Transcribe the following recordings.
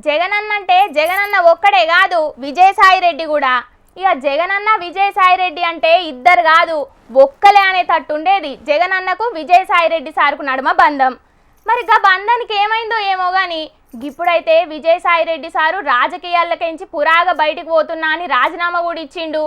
జగనన్న అంటే జగనన్న ఒక్కడే కాదు, విజయసాయి రెడ్డి కూడా. ఇక జగనన్న విజయసాయి రెడ్డి అంటే ఇద్దరు కాదు, ఒక్కలే అనే తట్టుండేది జగనన్నకు విజయసాయి రెడ్డి సార్కు నడుమ బంధం. మరి గా బంధానికి ఏమైందో ఏమో కానీ ఇప్పుడైతే విజయసాయి రెడ్డి సారు రాజకీయాలకెంచి పురాగా బయటికి పోతున్నా అని రాజీనామా కూడా ఇచ్చిండు.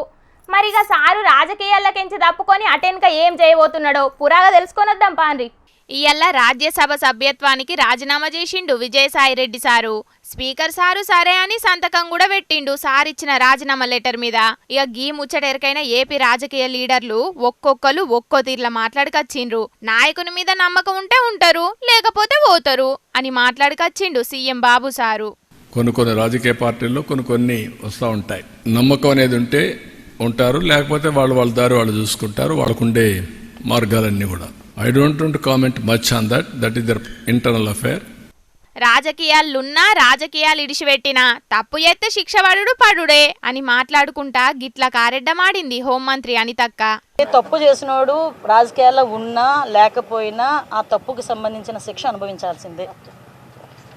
మరి ఇక సారు రాజకీయాలకెంచి తప్పుకొని అటెన్క ఏం చేయబోతున్నాడో పురాగా తెలుసుకొనొద్దాం పాండ్రి. ఇయ్యల్ల రాజ్యసభ సభ్యత్వానికి రాజీనామా చేసిండు Vijayasai Reddy sir. Speaker sir సరే అని సంతకం కూడా పెట్టిండు సారిచ్చిన రాజీనామా లెటర్ మీద. ఇక గీ ముచ్చటెరకైన ఏపీ రాజకీయ లీడర్లు ఒక్కొక్కరు ఒక్కో తీర్లా మాట్లాడుకొచ్చిండ్రు. నాయకుని మీద నమ్మకం ఉంటే ఉంటారు, లేకపోతే పోతారు అని మాట్లాడుకొచ్చిండు సీఎం బాబు సారు. కొన్ని రాజకీయ పార్టీల్లో కొన్ని వస్తూ ఉంటాయి. నమ్మకం అనేది ఉంటే ఉంటారు, లేకపోతే వాళ్ళ దారి వాళ్ళు చూసుకుంటారు, వాళ్ళకుండే మార్గాలన్నీ కూడా. I don't want to comment much on that. That is their internal affair. రాజకీయాలున్నా రాజకీయాలు ఇడిచిపెట్టినా తప్పు చేస్తే శిక్ష పడుడే అని మాట్లాడుకుంటా గిట్ల కారెడ్డమాడింది హోంమంత్రి అనితక్క. తప్పు చేసినోడు రాజకీయాల్లో ఉన్నా లేకపోయినా ఆ తప్పుకు సంబంధించిన శిక్ష అనుభవించాల్సిందే.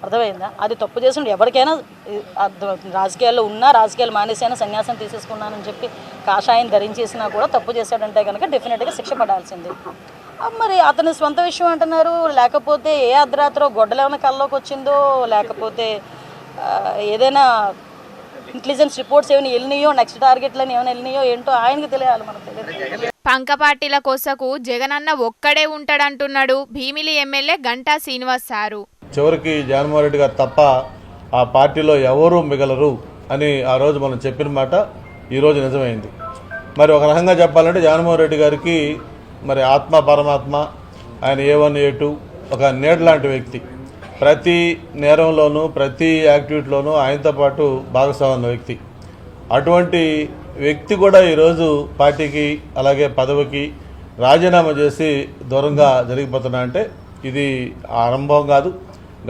అర్థమైందా? అది తప్పు చేసిన ఎవరికైనా రాజకీయాల్లో ఉన్నా, రాజకీయాలు మానేసైనా సన్యాసం తీసేసుకున్నానని చెప్పి కాషాయం ధరించేసినా కూడా తప్పు చేశాడంటే కనుక డెఫినెట్గా శిక్ష పడాల్సిందే. మరి అతని స్వంత విషయం అంటున్నారు, లేకపోతే ఏ అర్ధరాత్రో గొడ్డలేమైనా కల్లోకి వచ్చిందో, లేకపోతే ఏదైనా ఇంటెలిజెన్స్ రిపోర్ట్స్ ఏమైనా వెళ్ళినాయో, నెక్స్ట్ టార్గెట్లని ఏమైనా వెళ్ళినాయో ఏంటో ఆయనకి తెలియాలి, మనకు తెలియదు. పంక పార్టీల కొసకు జగనన్న ఒక్కడే ఉంటాడంటున్నాడు భీమిలి ఎమ్మెల్యే గంటా శ్రీనివాస్ సారు. చివరికి జగన్మోహన్ రెడ్డి గారు తప్ప ఆ పార్టీలో ఎవరూ మిగలరు అని ఆ రోజు మనం చెప్పిన మాట ఈరోజు నిజమైంది. మరి ఒక రకంగా చెప్పాలంటే జగన్మోహన్ రెడ్డి గారికి మరి ఆత్మ పరమాత్మ, ఆయన A1 A2 ఒక నీడ లాంటి వ్యక్తి. ప్రతి నేరంలోనూ ప్రతి యాక్టివిటీలోనూ ఆయనతో పాటు భాగస్వామ్య వ్యక్తి. అటువంటి వ్యక్తి కూడా ఈరోజు పార్టీకి అలాగే పదవికి రాజీనామా చేసి దూరంగా జరిగిపోతున్నా అంటే ఇది ఆరంభం కాదు.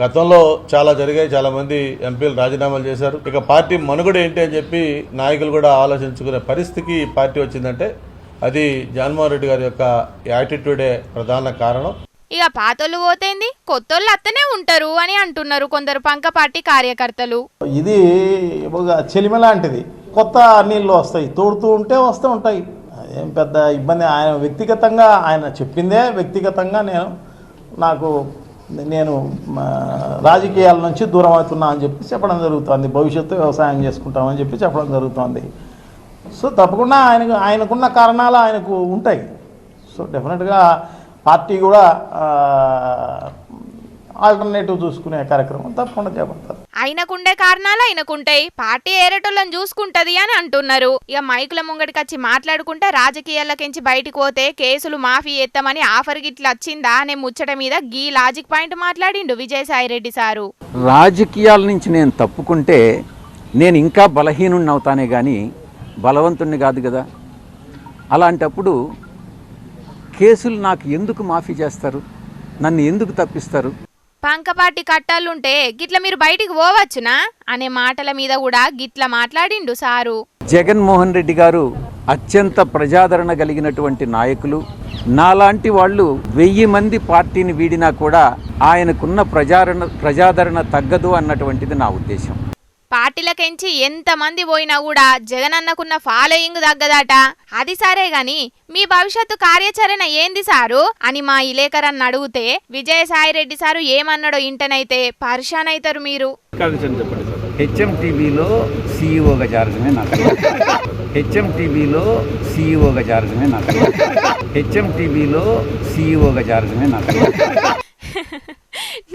గతంలో చాలా జరిగాయి, చాలామంది ఎంపీలు రాజీనామాలు చేశారు. ఇక పార్టీ మనుగడ ఏంటి అని చెప్పి నాయకులు కూడా ఆలోచించుకునే పరిస్థితికి పార్టీ వచ్చిందంటే అది జగన్మోహన్ రెడ్డి గారి యొక్క యాటిట్యూడే ప్రధాన కారణం. ఇక పాతోళ్ళు పోతేంది, కొత్తోళ్ళు అత్తనే ఉంటారు అని అంటున్నారు కొందరు పంక పార్టీ కార్యకర్తలు. ఇది ఒక చెలిమ లాంటిది, కొత్త నీళ్ళు వస్తాయి, తోడుతూ ఉంటే వస్తూ ఉంటాయి. ఏం పెద్ద ఇబ్బంది. ఆయన వ్యక్తిగతంగా ఆయన చెప్పిందే వ్యక్తిగతంగా నేను రాజకీయాల నుంచి దూరం అవుతున్నా అని చెప్పి చెప్పడం జరుగుతుంది. భవిష్యత్తు వ్యవసాయం చేసుకుంటామని చెప్పి చెప్పడం జరుగుతుంది. సో తప్పకుండా ఆయనకున్న కారణాలు ఆయనకు ఉంటాయి. సో డెఫినెట్గా పార్టీ కూడా ఆల్టర్నేటివ్ చూసుకునే కార్యక్రమం తప్పకుండా చేపడతారు. ఆయనకుండే కారణాలు ఆయనకుంటాయి, పార్టీ ఏరేటోళ్ళని చూసుకుంటది అని అంటున్నారు. ఇక మైకుల ముంగడికొచ్చి మాట్లాడుకుంటే రాజకీయాలకించి బయటకు పోతే కేసులు మాఫీ ఎత్తామని ఆఫర్ గిట్ల వచ్చిందా అనే ముచ్చట మీద గీ లాజిక్ పాయింట్ మాట్లాడిండు విజయసాయి రెడ్డి సారు. రాజకీయాల నుంచి నేను తప్పుకుంటే నేను ఇంకా బలహీనుణ్ణి అవుతానే కానీ బలవంతుణ్ణి కాదు కదా. అలాంటప్పుడు కేసులు నాకు ఎందుకు మాఫీ చేస్తారు, నన్ను ఎందుకు తప్పిస్తారు? పంకపాటి కట్టాలుంటే గిట్ల మీరు బయటికి పోవచ్చునా అనే మాటల మీద కూడా గిట్ల మాట్లాడిండు సారు. జగన్మోహన్ రెడ్డి గారు అత్యంత ప్రజాదరణ కలిగినటువంటి నాయకులు. నాలాంటి వాళ్ళు 1000 మంది పార్టీని వీడినా కూడా ఆయనకున్న ప్రజాదరణ తగ్గదు అన్నటువంటిది నా ఉద్దేశం. పార్టీలకెంచి ఎంతమంది పోయినా కూడా జగనన్నకున్న ఫాలోయింగ్ తగ్గదట. అది సరే గాని మీ భవిష్యత్తు కార్యాచరణ ఏంది సారు అని మా ఇలేకరన్న అడిగితే విజయసాయి రెడ్డి సారు ఏమన్నాడో ఇంటనైతే పరిశాన్ అవుతారు మీరు. హెచ్ఎంటీవీలో సీఈఓగా జారడమే నాకు హెచ్ఎంటీవీలో సీఈఓగా జారడమే నాకు హెచ్ఎంటీవీలో సీఈఓగా జారడమే నాకు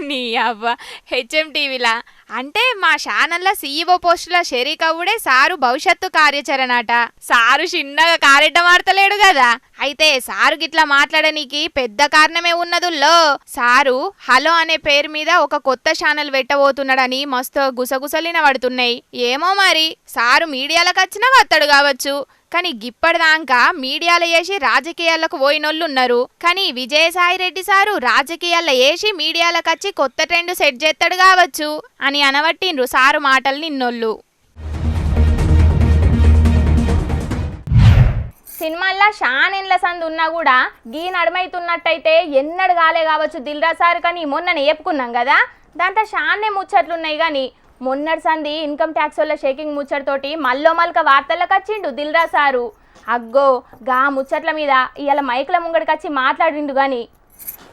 నీ అవ్వ హెచ్ఎంటీవీలా అంటే మా ఛానల్లో సీఈఓ పోస్టుల షరీక్ అవ్వుడే సారు భవిష్యత్తు కార్యాచరణ అట. సారు చిన్నగా కారెడ్డ మాడతలేడు కదా. అయితే సారు గిట్లా మాట్లాడనీకి పెద్ద కారణమే ఉన్నదుల్లో. సారు హలో అనే పేరు మీద ఒక కొత్త ఛానల్ పెట్టబోతున్నాడని మస్తు గుసగుసలిన పడుతున్నాయి. ఏమో మరి సారు మీడియాలకు వచ్చినా వత్తడు కావచ్చు, కానీ గిప్పటిదాకా మీడియాలో వేసి రాజకీయాలకు పోయినోళ్ళున్నారు. కానీ విజయసాయి రెడ్డి సారు రాజకీయాల్లో వేసి మీడియాలకు వచ్చి కొత్త ట్రెండ్ సెట్ చేస్తాడు కావచ్చు అని అనబట్టిండ్రు సారు మాటలు నిన్నోళ్ళు. సినిమాల్లో షానెన్ల సందు ఉన్నా కూడా గీ నడమైతున్నట్టయితే ఎన్నడు కాలే కావచ్చు దిల్రాజు సారు. కానీ మొన్న చెప్పుకున్నాం కదా, దాంట్లో షాన్నే ముచ్చట్లున్నాయి కానీ మొన్నటి సంది ఇన్కమ్ ట్యాక్స్ వల్ల షేకింగ్ ముచ్చటతోటి మల్లో మల్క వార్తలకు వచ్చిండు దిల్రా సారు. అగ్గో గా ముచ్చట్ల మీద ఇవాళ మైకుల ముంగడికి వచ్చి మాట్లాడిండు గాని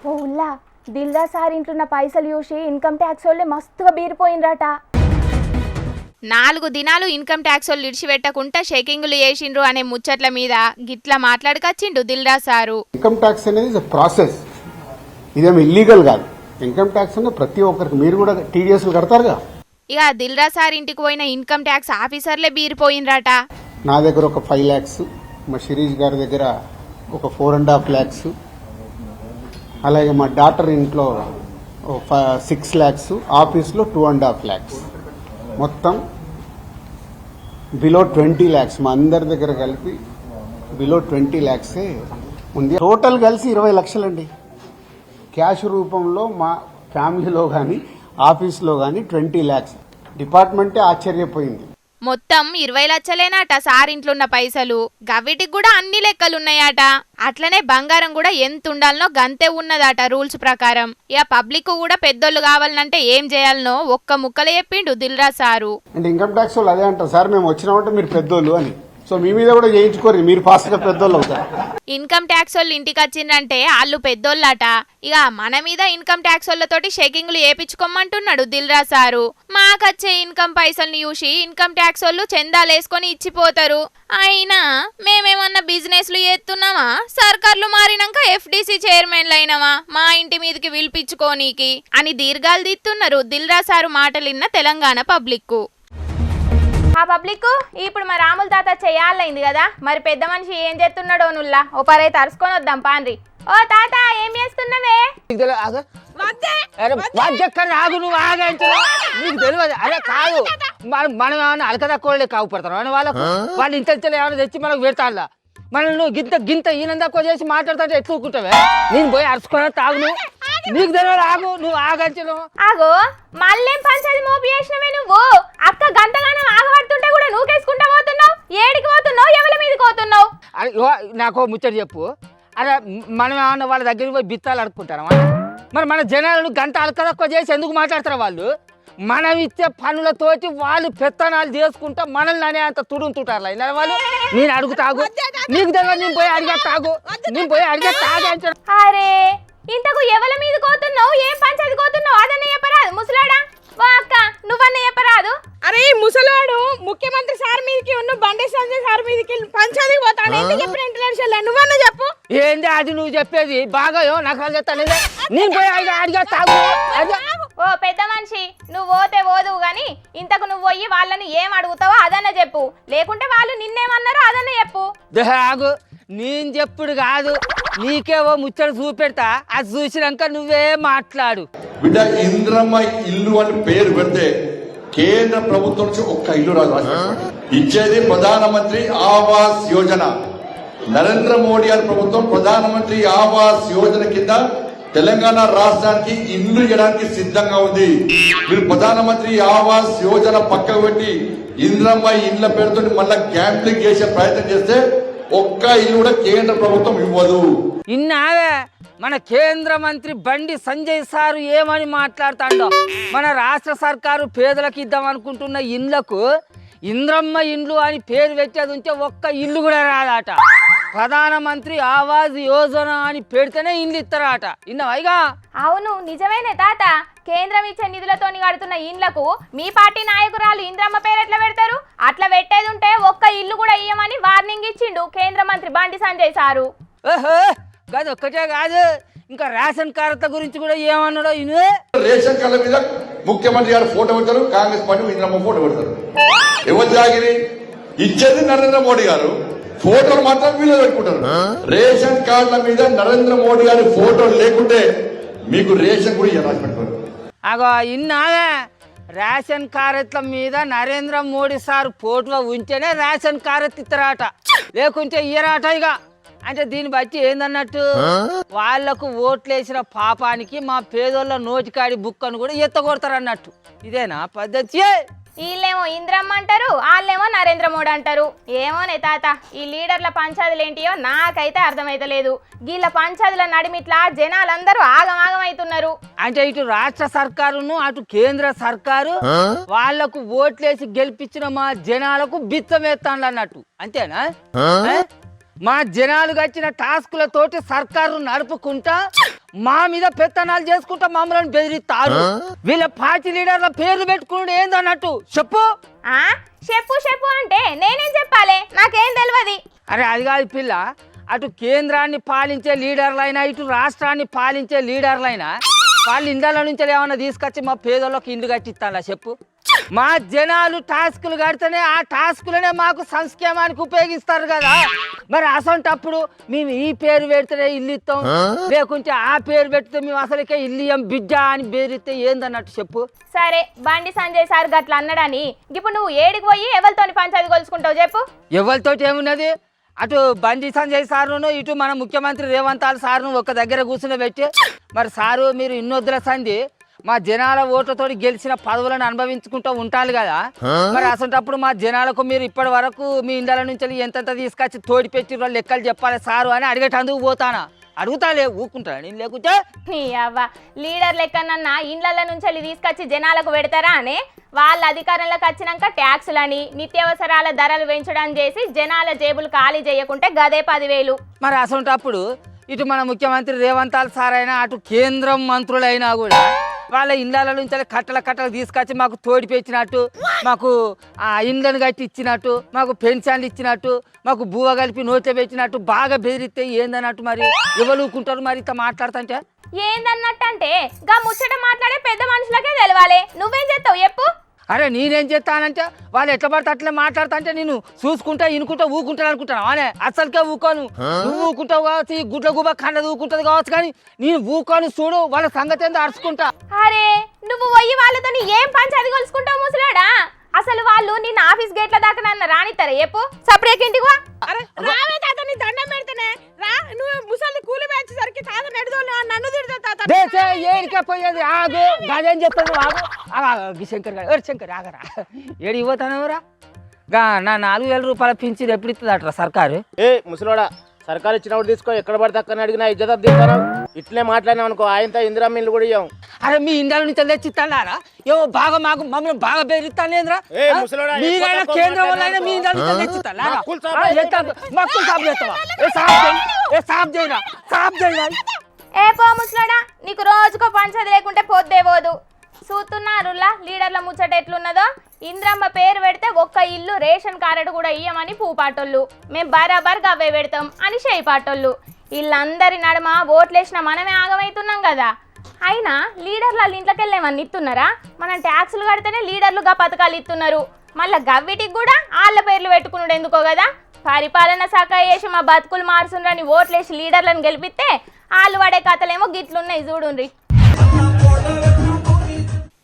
ఓ ఉల్లా దిల్రా సార్ ఇంట్లున్న పైసలు చూసి ఇన్కమ్ ట్యాక్స్ వాళ్ళే మస్తుగా బీరిపోయిండ్రట. 4 దినాలు ఇన్కమ్ ట్యాక్స్ వాళ్ళు ఇడిచిపెట్టకుండా షేకింగ్లు చేసిండ్రు అనే ముచ్చట్ల మీద గిట్లా మాట్లాడకొచ్చిండు దిల్రా సారు. ఇన్కమ్ ట్యాక్స్ అనేది ప్రాసెస్, ఇదేమో ఇల్లీగల్ కాదు. ఇన్కమ్ ట్యాక్స్ అనేది ప్రతి ఒక్కరికి, మీరు కూడా టీడీఎస్లు కడతారుగా. ఇక దిల్రా సార్ ఇంటికి పోయిన ఇన్కమ్ ట్యాక్స్ ఆఫీసర్లే బీరిపోయిండ్రట. నా దగ్గర ఒక 5 lakhs, మా శిరీష్ గారి దగ్గర ఒక 4.5 lakhs, అలాగే మా డాక్టర్ ఇంట్లో 6 lakhs, ఆఫీస్లో 2.5 lakhs, మొత్తం బిలో 20 lakhs. మా అందరి దగ్గర కలిపి బిలో 20 lakhs ఉంది. టోటల్ కలిసి 20 లక్షలండి. క్యాష్ రూపంలో మా ఫ్యామిలీలో కానీ ఆఫీస్లో కానీ 20 lakhs. డిపార్ట్మెంటే ఆశ్చర్యపోయింది. మొత్తం 20 లక్షలేనాట సార్ ఇంట్లున్న పైసలు. గవిటికి కూడా అన్ని లెక్కలున్నాయట. అట్లనే బంగారం కూడా ఎంత ఉండాలనో గంతే ఉన్నదట రూల్స్ ప్రకారం. ఇక పబ్లిక్ కూడా పెద్దోళ్ళు కావాలంటే ఏం చేయాలనో ఒక్క ముక్కలే చెప్పిండు దిల్రా సారు. అంటే ఇన్కమ్ ట్యాక్స్ వాళ్ళు అదే అంటారు, సార్ మేము వచ్చినామంటే మీరు పెద్దోళ్ళు అని. సో మీ మీద కూడా చేయించుకోరు, మీరు ఫాస్ట్గా పెద్దోళ్ళు అవుతారు. ఇన్కమ్ ట్యాక్స్ వాళ్ళు ఇంటికి వచ్చిందంటే వాళ్ళు పెద్దోళ్ళట. ఇక మన మీద ఇన్కమ్ ట్యాక్స్ వాళ్ళతోటి షేకింగ్లు వేపించుకోమంటున్నాడు దిల్రా సారు. మాకచ్చే ఇన్కమ్ పైసల్ని చూసి ఇన్కమ్ ట్యాక్స్ వాళ్ళు చందాలేసుకొని ఇచ్చిపోతారు. అయినా మేమేమన్నా బిజినెస్లు చేస్తున్నామా? సర్కార్లు మారినాక FDC చైర్మన్లు అయినవా మా ఇంటి మీదకి పిలిపించుకోనీకి అని దీర్ఘాలు దిస్తున్నారు దిల్రా సారు మాటలిన్న తెలంగాణ పబ్లిక్. ఆ పబ్లిక్ ఇప్పుడు మా రాముల తాత చేయాలైంది కదా, మరి పెద్ద మనిషి ఏం చేస్తున్నాడో నుల్లా ఓ పరై తరుచుకొని వద్దాం పాన్రి. ఓ తాత ఏం చేస్తున్నావే? నీకు తెలియదు. అరే కాదు, మనం ఏమన్నా అలక తక్కువ కావుపడతాం అని వాళ్ళకు. వాళ్ళు ఇంత ఏమైనా తెచ్చి మనకు పెడతాళ్ళ. మనం నువ్వు గింత ఈయన తక్కువ చేసి మాట్లాడుతుంటే ఎట్లా ఊరుకుంటావే? నేను పోయి అరుచుకున్నా తాగు. నీకు తెలియదు, ఆగు, నువ్వు ఆగంచను. ఆగో మళ్ళేం పంచాది మోపి చేసినవే నువ్వు? అక్క గంటగానం ఆగబడుతుంటే కూడా నువ్వేసుకుంటా పోతున్నావు. ఏడికి పోతున్నావు? ఎవరి మీదకి పోతున్నావు? అరే నాకు ముచ్చట చెప్పు. అరే మనం ఏమన్నా వాళ్ళ దగ్గరికి పోయి బిత్తాలు అడుక్కుంటారా? మరి మన జనాలను గంట అలక తక్కువ చేసి ఎందుకు మాట్లాడతారా వాళ్ళు? మనం ఇచ్చే పనులతోటి వాళ్ళు పెత్తనాలు చేసుకుంటా మనల్ని అనే అంత తుడుంటుంటారు వాళ్ళు. నేను అడుగుతాగు, నీకు దగ్గర నేను పోయి అడిగా తాగు, నేను పోయి అడిగా తాగు. అరే ఇంతకు ఎవల మీద కోతున్నావు? ఏం పంచాది కోతున్నావు? అదన్న చెప్పరాదు ముసలాడా. వా అక్క నువ్వన్న చెప్పరాదు. అరే ముసలాడు ముఖ్యమంత్రి సార్ మీదకి ఉన్న బండి సంజయ్ సార్ మీదకి పంచాది పోతాడు. ఎందుకు చెప్పిన ఇంటర్నేషనల్ నువ్వన్న చెప్పు. ఏంది అది నువ్వు చెప్పేది? బాగా నాకు చెప్తాను. నేను పోయి అడిగా తాగు. ఓ పెద్ద మనిషి నువ్వు పోతే పోదువు గాని ఇంతకు నువ్వు పోయి వాళ్ళని ఏం అడుగుతావో అదన్న చెప్పు, లేకుంటే వాళ్ళు నిన్నేమన్నారో అదన్న చెప్పు. ఆగు, నేను చెప్పుడు కాదు, నీకేవో ముచ్చట చూపెడతా, అది చూసినాక నువ్వే మాట్లాడు. బిడ్డ ఇంద్రమ్మ ఇల్లు అని పేరు పెడితే కేంద్ర ప్రభుత్వం నుంచి ఒక్క ఇల్లు రాదు. ఇచ్చేది ప్రధానమంత్రి ఆవాస్ యోజన. నరేంద్ర మోడీ గారి ప్రభుత్వం ప్రధానమంత్రి ఆవాస్ యోజన కింద తెలంగాణ రాష్ట్రానికి ఇల్లు ఇవ్వడానికి సిద్ధంగా ఉంది. మీరు ప్రధానమంత్రి ఆవాస్ యోజన పక్కకు పెట్టి ఇంద్రమ్మ ఇళ్ల పేరుతో మళ్ళా గ్యాంబ్లింగ్ చేసే ప్రయత్నం చేస్తే ఒక్క ఇల్లు కూడా కేంద్ర ప్రభుత్వం ఇవ్వదు. ఇన్నావే మన కేంద్ర మంత్రి బండి సంజయ్ సారు ఏమని మాట్లాడుతాడో. మన రాష్ట్ర సర్కారు పేదలకు ఇద్దాం అనుకుంటున్న ఇండ్లకు ఇంద్రమ్మ ఇండ్లు అని పేరు పెట్టేది ఉంటే ఒక్క ఇల్లు కూడా రాదట. ప్రధానమంత్రి ఆవాస్ యోజన అని పెడితేనే ఇండ్లు ఇస్తారట. ఇన్నవైగా? అవును నిజమేనే తాత. కేంద్రం ఇచ్చే నిధులతోని కడుతున్న ఇండ్లకు మీ పార్టీ నాయకురాలు ఇంద్రమ్మ పేరు ఎట్లా పెడతారు? అట్లా పెట్టేది ఉంటే ఒక్క ఇల్లు కూడా ఇయ్యమని వార్నింగ్ ఇచ్చిండు కేంద్ర మంత్రి బండి సంజయ్ సారు. ఓహో కాదు, ఒక్కటే కాదు, ఇంకా రేషన్ కార్డుల గురించి కూడా ఏమన్నాడో ఇను. రేషన్ కార్డుల మీద ముఖ్యమంత్రి గారు ఫోటో పెడతారు, కాంగ్రెస్ పార్టీ ఇంద్రమ్మ ఫోటో పెడతారు. ఎవరు జాగిరి ఇచ్చేది నరేంద్ర మోడీ గారు, ఫోటోలు మాత్రం వీళ్ళు పెట్టుకుంటారు. రేషన్ కార్డుల మీద నరేంద్ర మోడీ గారి ఫోటోలు లేకుంటే మీకు రేషన్ కూడా రాసి పెట్టుకోరు. అగో ఇన్నావే, రేషన్ కార్డుల మీద నరేంద్ర మోడీ సార్ ఫోటో ఉంటేనే రేషన్ కార్డు ఇస్తారట, లేకుంటే ఇయ్యరాట. ఇక అంటే దీన్ని బట్టి ఏందన్నట్టు, వాళ్లకు ఓట్లేసిన పాపానికి మా పేదోళ్ళ నోటికాడి బుక్కను కూడా ఎత్తగొడతారు అన్నట్టు. ఇదేనా పద్ధతి? వీళ్ళేమో ఇంద్రమ్మ అంటారు, వాళ్ళేమో నరేంద్ర మోడీ అంటారు. ఏమోనే తాత, ఈ లీడర్ల పంచాదులు ఏంటియో నాకైతే అర్థమైతలేదు. వీళ్ళ పంచాదుల నడిమిట్లా జనాలందరూ ఆగమాగమవుతున్నారు. అంటే ఇటు రాష్ట్ర సర్కారును అటు కేంద్ర సర్కారు వాళ్లకు ఓట్లేసి గెలిపించిన మా జనాలకు బిచ్చమేస్తాండ్లు అన్నట్టు, అంతేనా? మా జనాలు వచ్చిన టాస్కులతోటి సర్కారు నడుపుకుంటా మా మీద పెత్తనాలు చేసుకుంటా మమ్మల్ని బెదిరిస్తారు. వీళ్ళ పార్టీ లీడర్ల పేర్లు పెట్టుకుంటే ఏందన్నట్టు చెప్పు. చెప్పు అంటే నేనేం చెప్పాలి, నాకేం తెలియదు. అరే అది కాదు పిల్ల, అటు కేంద్రాన్ని పాలించే లీడర్లైనా ఇటు రాష్ట్రాన్ని పాలించే లీడర్లైనా వాళ్ళు ఇండ్ల నుంచి ఏమన్నా తీసుకొచ్చి మా పేదోళ్ళకి ఇండ్లు కట్టిస్తారా చెప్పు. మా జనాలు టాస్కులు కడితేనే ఆ టాస్కులనే మాకు సంక్షేమానికి ఉపయోగిస్తారు కదా. మరి అసంటప్పుడు మేము ఈ పేరు పెడితేనే ఇల్లు ఇస్తాం, లేకుంటే ఆ పేరు పెడితే మేము అసలుకే ఇల్లు ఇయ్యం బిడ్డ అని బెదిరిస్తే ఏందన్నట్టు చెప్పు. సరే బండి సంజయ్ సార్ గట్ల అన్నాడని ఇప్పుడు నువ్వు ఏడికి పోయి ఎవరితోని పంచాయతీ కొలుసుకుంటావు చెప్పు. ఎవరితోటి ఏమున్నది, అటు బండి సంజయ్ సార్ను ఇటు మన ముఖ్యమంత్రి రేవంత్ సార్ను ఒక దగ్గర కూర్చుని పెట్టి, మరి సారు మీరు ఇన్నొద్దుల సంధి మా జనాల ఓట్లతోటి గెలిచిన పదవులను అనుభవించుకుంటూ ఉంటారు కదా. మరి అసలు మా జనాలకు మీరు ఇప్పటి వరకు మీ ఇండ్ల నుంచి ఎంతెంత తీసుకొచ్చి తోడి పెట్టి లెక్కలు చెప్పాలి సారు అని అడిగేటందుకు పోతానా? అడుగుతాలే, ఊరుకుంటాను నేను. లేకుంటే నీ అవ్వ లీడర్ లెక్కనన్నా ఇండ్ల నుంచి తీసుకొచ్చి జనాలకు పెడతారా అని వాళ్ళ అధికారంలోకి వచ్చినాక ట్యాక్సులని నిత్యావసరాల ధరలు పెంచడం చేసి జనాల జేబులు ఖాళీ చేయకుంటే గదే 10,000. మరి అసలు ఇటు మన ముఖ్యమంత్రి రేవంత్ సార్ అయినా అటు కేంద్రం మంత్రులైనా కూడా వాళ్ళ ఇండ్ల నుంచి కట్టలు తీసుకొచ్చి మాకు తోడి పెంచినట్టు, మాకు ఆ ఇండ్లను కట్టి ఇచ్చినట్టు, మాకు పెన్షన్లు ఇచ్చినట్టు, మాకు బువ్వ కలిపి నోట్లో పెట్టినట్టు బాగా బెదిరిస్తే ఏందన్నట్టు. మరి ఎవరుకుంటారు మరి ఇంత మాట్లాడుతుంటే? ఏందన్నట్టు అంటే గా ముచ్చట మాట్లాడే పెద్ద మనుషులకే తెలవాలి. నువ్వేం చేస్తావు చెప్పు. అరే నేనేం చేస్తానంటే వాళ్ళు ఎట్లా పడితే అట్లా మాట్లాడుతుంటే నేను చూసుకుంటా ఇనుకుంటా ఊకుంటాను అనుకుంటాను. అనే అసలుకే ఊకోను. నువ్వు ఊకుంటావు కావచ్చు, ఈ గుడ్ల గుబ కండది ఊకుంటది కావచ్చు, కానీ నేను ఊకోను చూడు, వాళ్ళ సంగతి ఏందో అరుచుకుంటా. అరే నువ్వు పోయి వాళ్ళతో ఏం పంచాయతీ కొలుసుకుంటావు ముసలాడా? అసలు వాళ్ళు నిన్న ఆఫీస్ గేట్ల దాకా నన్ను రానిస్తారా చెప్పు. సపరేట్ ఇంటికి రావే తాత, నీ దండం పెడితేనే రా. నువ్వు ముసలి కూలి వేసేసరికి తాత నడుదోలే నన్ను తిడతా తాత. ఏడికే పోయేది ఆగు, గదేం చెప్తాను ఆగు. శంకర్ గారు శంకర్ ఆగరా, ఏడు ఇవ్వతానవరా గా నా 4,000 రూపాయల పింఛన్ ఎప్పుడు ఇస్తుంది అట్రా సర్కారు? ఏ ముసలోడా, సర్కారు ఇచ్చినప్పుడు తీసుకో, ఎక్కడ పడితే అక్కడ అడిగినా ఇజ్జత తీస్తాను. ఇట్లే మాట్లాడినాం అనుకో ఆయనతో ఇందిరా ఇల్లు కూడా ఇవ్వం. అరే మీ ఇండియా నుంచి తెచ్చిస్తాడారా? ఏమో బాగా మాకు మమ్మల్ని బాగా బెదిరిస్తానేంద్రా? మీరైనా కేంద్రం వల్ల మీ ఇండియా నుంచి తెచ్చిస్తారా? మక్కులు సాపు చేస్తావా? సాపు చేయరా, సాపు చేయరా. ఏ పో ముసలాడా, నీకు రోజుకో పంచది లేకుంటే పొద్దే పోదు. చూస్తున్నారులా లీడర్ల ముచ్చట ఎట్లున్నదో. ఇంద్రమ్మ పేరు పెడితే ఒక్క ఇల్లు రేషన్ కార్డు కూడా ఇయ్యమని పూపాటోళ్ళు, మేము బరాబర్ గవ్వే పెడతాం అని చేయిపాటోళ్ళు. వీళ్ళందరి నడుమ ఓట్లేసిన మనమే ఆగమవుతున్నాం కదా. అయినా లీడర్లు వాళ్ళ ఇంట్లోకి వెళ్ళేమని ఇస్తున్నారా? మనం ట్యాక్సులు కడితేనే లీడర్లుగా పథకాలు ఇస్తున్నారు. మళ్ళీ గవ్విటికి కూడా వాళ్ళ పేర్లు పెట్టుకున్నాడు ఎందుకో కదా. పరిపాలన శాఖ వేసి మా బతుకులు మారుతుండ్రని ఓట్లేసి లీడర్లను గెలిపిస్తే వాళ్ళు పడే కథలేమో గిట్లున్నాయి చూడుండ్రి.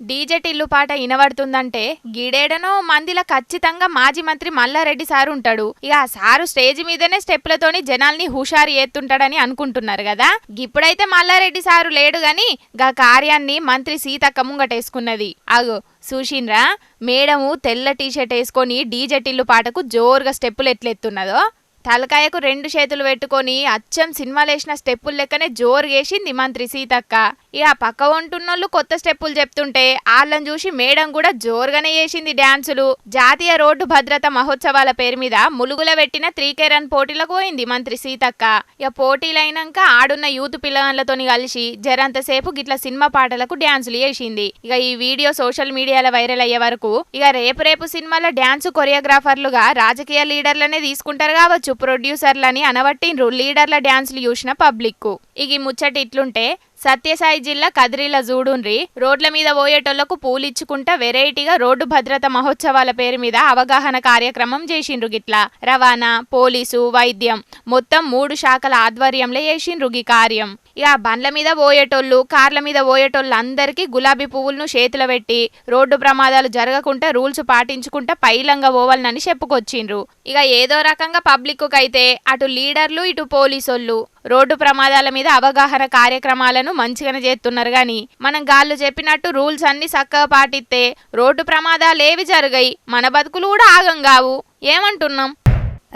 డీజే టిల్లు పాట ఇనబడుతుందంటే గిడేడనో మందిల ఖచ్చితంగా మాజీ మంత్రి మల్లారెడ్డి సారు ఉంటాడు. ఇక ఆ సారు స్టేజ్ మీదనే స్టెప్లతోని జనాల్ని హుషారు ఎత్తుంటాడని అనుకుంటున్నారు కదా. ఇప్పుడైతే మల్లారెడ్డి సారు లేడు గాని గా కార్యాన్ని మంత్రి సీతక్క ముంగటేసుకున్నది. అగో చూసిండ్రా, మేడము తెల్ల టీషర్ట్ వేసుకొని డీజే టిల్లు పాటకు జోరుగా స్టెప్పులు ఎట్లెత్తున్నదో. తలకాయకు 2 చేతులు పెట్టుకొని అచ్చం సినిమాలేసిన స్టెప్పులు లెక్కనే జోరుగేసింది మంత్రి సీతక్క. ఇక పక్క ఉంటున్నోళ్ళు కొత్త స్టెప్పులు చెప్తుంటే వాళ్ళని చూసి మేడం కూడా జోరుగానే చేసింది డ్యాన్సులు. జాతీయ రోడ్డు భద్రత మహోత్సవాల పేరు మీద ములుగుల పెట్టిన 3K రన్ పోటీలకు పోయింది మంత్రి సీతక్క. ఇక పోటీలైనాక ఆడున్న యూత్ పిల్లగాళ్ళతోని కలిసి జరంతసేపు గిట్ల సినిమా పాటలకు డ్యాన్సులు చేసింది. ఇక ఈ వీడియో సోషల్ మీడియాలో వైరల్ అయ్యే వరకు ఇక రేపు సినిమాల డ్యాన్సు కొరియోగ్రాఫర్లుగా రాజకీయ లీడర్లనే తీసుకుంటారు కావచ్చు ప్రొడ్యూసర్లని అనబట్టిండ్రు లీడర్ల డ్యాన్సులు చూసిన పబ్లిక్. ఇక ముచ్చట ఇట్లుంటే సత్యసాయి జిల్లా కదిరిల జూడుండ్రి రోడ్ల మీద పోయేటోళ్లకు పూలిచ్చుకుంటా వెరైటీగా రోడ్డు భద్రత మహోత్సవాల పేరు మీద అవగాహన కార్యక్రమం చేసిండ్రు. గిట్లా రవాణా, పోలీసు, వైద్యం మొత్తం 3 శాఖల ఆధ్వర్యంలో చేసిండ్రు ఈ కార్యం. ఇక బండ్ల మీద పోయేటోళ్ళు కార్ల మీద పోయేటోళ్ళు అందరికీ గులాబీ పువ్వులను చేతిలో పెట్టి రోడ్డు ప్రమాదాలు జరగకుండా రూల్స్ పాటించుకుంటా పైలంగా పోవాలని చెప్పుకొచ్చిండ్రు. ఇక ఏదో రకంగా పబ్లిక్ అయితే అటు లీడర్లు ఇటు పోలీసోళ్ళు రోడ్డు ప్రమాదాల మీద అవగాహన కార్యక్రమాలను మంచిగానే చేస్తున్నారు. గాని మనం గాళ్ళు చెప్పినట్టు రూల్స్ అన్ని చక్కగా పాటిస్తే రోడ్డు ప్రమాదాలు ఏవి జరగాయి, మన బతుకులు కూడా ఆగం కావు. ఏమంటున్నాం?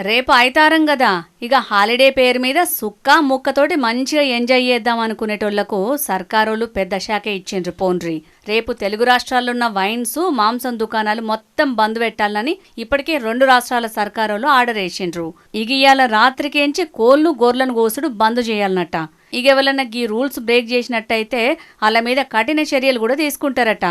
రేపు ఐతారం కదా, ఇక హాలిడే పేరు మీద సుక్క ముక్కతోటి మంచిగా ఎంజాయ్ చేద్దాం అనుకునేటోళ్లకు సర్కారోళ్ళు పెద్ద శాఖే ఇచ్చిండ్రు పోండ్రి. రేపు తెలుగు రాష్ట్రాల్లో ఉన్న వైన్స్ మాంసం దుకాణాలు మొత్తం బంద్ పెట్టాలని ఇప్పటికే 2 రాష్ట్రాల సర్కారోళ్ళు ఆర్డర్ వేసిండ్రు. ఇక ఇవాళ రాత్రికేంచి కోళ్లు గొర్రెలను కోసుడు బంద్ చేయాలన్నట. ఇక ఎవరన్నా ఈ రూల్స్ బ్రేక్ చేసినట్టయితే వాళ్ళ మీద కఠిన చర్యలు కూడా తీసుకుంటారట.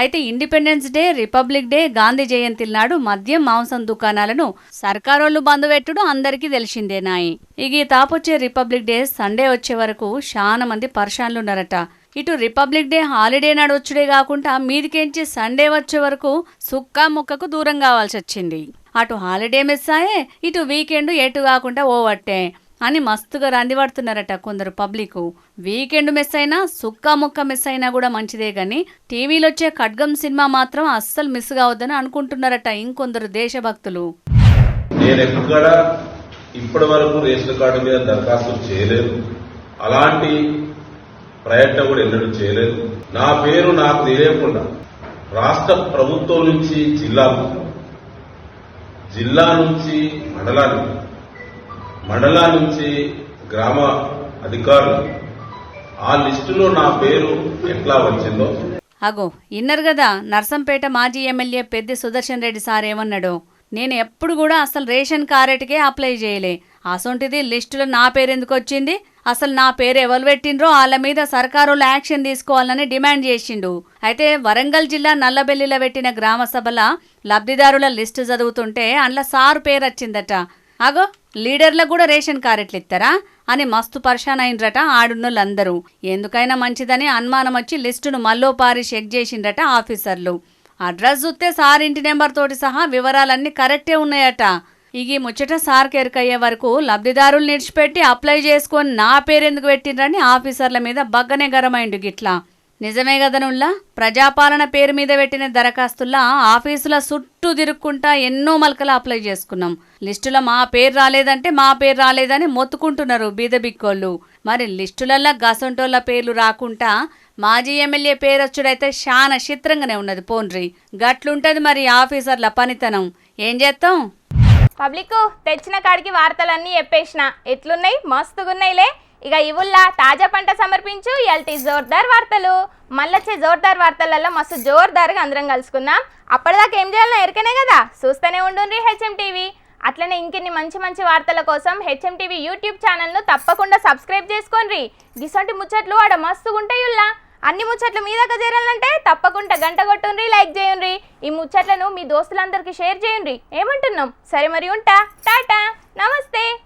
అయితే independence day, republic day, Gandhi Jayanti నాడు మద్యం మాంసం దుకాణాలను సర్కారోళ్ళు బంద్ పెట్టుడు అందరికీ తెలిసిందేనాయి. ఇక ఈ తాపొచ్చే రిపబ్లిక్ డే సండే వచ్చే వరకు చాలా మంది పర్షాన్లు ఉన్నారట. ఇటు రిపబ్లిక్ డే హాలిడే నాడు వచ్చుడే కాకుండా మీదికెంచి సండే వచ్చే వరకు సుక్క ముక్కకు దూరం కావాల్సి వచ్చింది. అటు హాలిడే మిస్ అయ్యే, ఇటు వీకెండ్ ఎటు కాకుండా ఓవట్టే అని మస్తుగా రందిపడుతున్నారట కొందరు పబ్లిక్. వీకెండ్ మిస్ అయినా సుక్క ముక్క మిస్ అయినా కూడా మంచిదే గాని టీవీలో వచ్చే ఖడ్గం సినిమా మాత్రం అస్సలు మిస్ కావద్దని అనుకుంటున్నారట ఇంకొందరు దేశభక్తులు. నేను ఎక్కడ ఇప్పటి వరకు రేషన్ కార్డు మీద దరఖాస్తు చేయలేదు, అలాంటి ప్రయత్నం కూడా ఎన్నడూ చేయలేదు. నా పేరు నాకు తెలియకుండా రాష్ట్ర ప్రభుత్వం నుంచి జిల్లాకు, జిల్లా నుంచి మండలానికి, మండలా నుంచి గ్రామ అధికారులు ఆ లిస్టులో నా పేరు ఎట్లా వచ్చిందో. అగో ఇన్నర్ కదా నర్సంపేట మాజీ ఎమ్మెల్యే పెద్ది సుదర్శన్ రెడ్డి సార్ ఏమన్నాడు, నేను ఎప్పుడు కూడా అసలు రేషన్ కార్డుకే అప్లై చేయలే, అసొంటిది లిస్టులో నా పేరు ఎందుకు వచ్చింది, అసలు నా పేరు ఎవరు పెట్టిండ్రో వాళ్ళ మీద సర్కారులు యాక్షన్ తీసుకోవాలని డిమాండ్ చేసిండు. అయితే వరంగల్ జిల్లా నల్లబెల్లిలో పెట్టిన గ్రామ సభల లబ్ధిదారుల లిస్టు చదువుతుంటే అందులో సారు పేరు వచ్చిందట. అగో లీడర్లకు కూడా రేషన్ కార్డులు ఇస్తారా అని మస్తు పర్షాన్ అయినరట ఆడున్నోళ్ళందరూ. ఎందుకైనా మంచిదని అనుమానం వచ్చి లిస్టును మల్లోపారి చెక్ చేసిండ్రట ఆఫీసర్లు. అడ్రస్ చూస్తే సార్ ఇంటి నెంబర్ తోటి సహా వివరాలన్నీ కరెక్టే ఉన్నాయట. ఇక ముచ్చట సార్ కెరకయ్యే వరకు లబ్ధిదారులు నిడిచిపెట్టి అప్లై చేసుకొని నా పేరెందుకు పెట్టిండ్రని ఆఫీసర్ల మీద బగ్గనే గరమైండు గిట్లా. నిజమే కదనుల్లా, ప్రజాపాలన పేరు మీద పెట్టిన దరఖాస్తుల్లా ఆఫీసుల చుట్టూ తిరుక్కుంటా ఎన్నో మలకలు అప్లై చేసుకున్నాం. లిస్టులో మా పేరు రాలేదంటే మా పేరు రాలేదని మొత్తుకుంటున్నారు బీదబిక్కోళ్ళు. మరి లిస్టులల్లా గసంటోళ్ళ పేర్లు రాకుండా మాజీ ఎమ్మెల్యే పేరొచ్చుడైతే చాలా చిత్రంగానే ఉన్నది పోండ్రి. గట్లుంటది మరి ఆఫీసర్ల పనితనం. ఏం చేస్తాం? పబ్లిక్ తెచ్చిన కాడికి వార్తలన్నీ చెప్పేసిన ఎట్లున్నాయి, మస్తుగున్నాయిలే. ఇక ఇవుల్లా తాజా పంట సమర్పించు ఎల్టీ జోర్దార్ వార్తలు. మళ్ళొచ్చే జోర్దార్ వార్తలలో మస్తు జోర్దార్గా అందరం కలుసుకుందాం. అప్పటిదాకా ఏం చేయాలన్నా ఎరికనే కదా, చూస్తూనే ఉండుండ్రి హెచ్ఎం టీవీ. అట్లనే ఇంకెన్ని మంచి మంచి వార్తల కోసం హెచ్ఎం టీవీ యూట్యూబ్ ఛానల్ను తప్పకుండా సబ్స్క్రైబ్ చేసుకోండి. గిసంటి ముచ్చట్లు ఆడ మస్తుగుంటాయుల్లా. అన్ని ముచ్చట్లు మీ దాకా చేరాలంటే తప్పకుండా గంట కొట్టుండ్రి, లైక్ చేయండి. ఈ ముచ్చట్లను మీ దోస్తులందరికీ షేర్ చేయండి. ఏమంటున్నాం? సరే మరి ఉంటా, టాటా, నమస్తే.